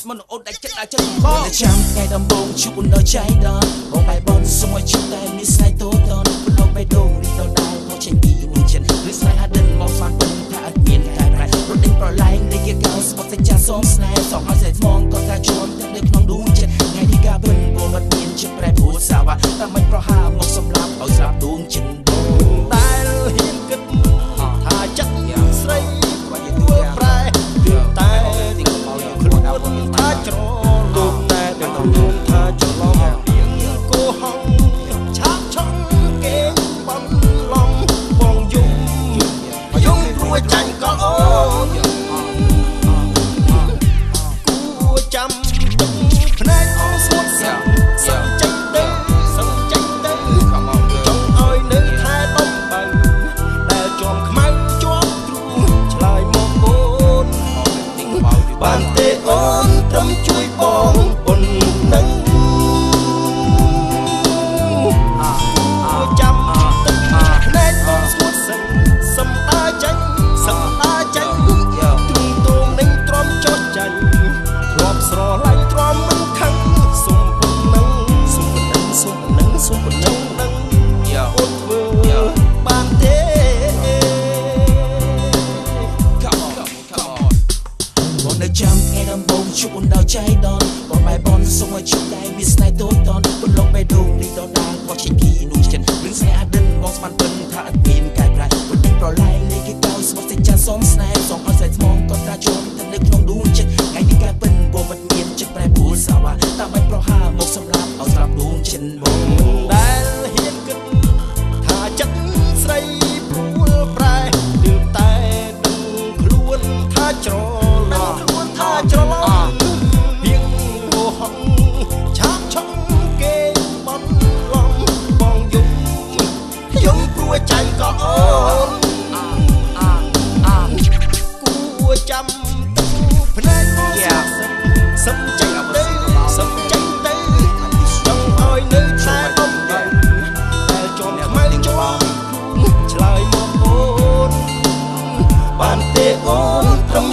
ត់មុនអូនដាច់ចិត្តដាច់ចិត្តបងចាំថ្ងៃដំបូងជួបនៅចៃដនបងបែបនសុំឲ្យជិះតែមានស្នេហ៍តូតនលោកបេះដូងនេះដល់ដែរមកចេញពីមួយចិត្តឬស្នេហ៍ដិនមកស្មានពេញថាអត់មានតែប្រែរត់ដេញប្រឡែងនេះជាកៅស្បត់តែចាសូមស្នេហ៍សងឲ្យស្រីថ្មងក៏ថាជួនទឹកនៅក្នុងដួងចិត្តថ្ងៃនេះការពិនបងអត់មានចិត្តប្រែព្រោះសាវ៉ាតែមិនប្រហាមកសម្លាប់ឲ្យស្លាប់ដួងចិត្តតែហ៊ានគិតថាចិត្តស្រីប្រែតែខ្លួនថាច្រឡំតែខ្លួនថាច្រឡំគោហងឆាប់ឆងគេបំឡងបងយំព្រោះចាញ់ក៏អូនគួចាំទឹកភ្នែកស្ងួតសាប់ចេញទៅចង់ឲ្យនៅថែបំបើដែលជាប់ខ្មៅជាប់ទ្រូងឆ្លើយមកអូនបានទេអូនត្រឹមជួយបងប៉ុណ្ណឹងចាំទឹកភ្នែកបងស្ងួតសិនសំតាចាញ់ទ្រូងទងនឹងទ្រាំចោតចាញ់ធ្លាប់ស្រឡាញ់ទ្រាំមិនខឹងសុំប៉ុណ្ណឹងដឹងអូនធ្វើបានទេ បងនៅចាំថ្ងៃដំបូងជួបដល់ចៃដនបងបែបនសុំឲ្យជិះតែមានស្នេហ៍តូតនពលលោកបេះដូងនេះដល់ដែរមកចេញពីនោះចិត្តរឿងស្នេហ៍ដិនបងស្មានពេញថាអត់មានកែប្រែពលតែប្រឡែងនេះគេកៅស្បត់តែចាសូមស្នេហ៍សងឲ្យស្រីថ្មងក៏ថាជួនទឹកនៅក្នុងដួងចិត្តថ្ងៃនេះកែពិនបងមិនមានចិត្តប្រែព្រោះសាវ៉ាតែមិនប្រហាមកសម្លាប់ឲ្យស្លាប់ដួងចិត្តបងដែលហ៊ានគិតថាចិត្តស្រីព្រួលប្រែទើបតែដឹងខ្លួនថាច្រឡំពីងហោហងឆាប់ឆងគេបំឡងបងយំព្រោះចាញ់ក៏អូនគួចាំទឹកភ្នែកបងសំចេញទៅចង់ឲ្យនៅថែបំបើតែជាប់ខ្មៅជាប់ឆ្លើយមកអូនបានទេអូនត្រឹម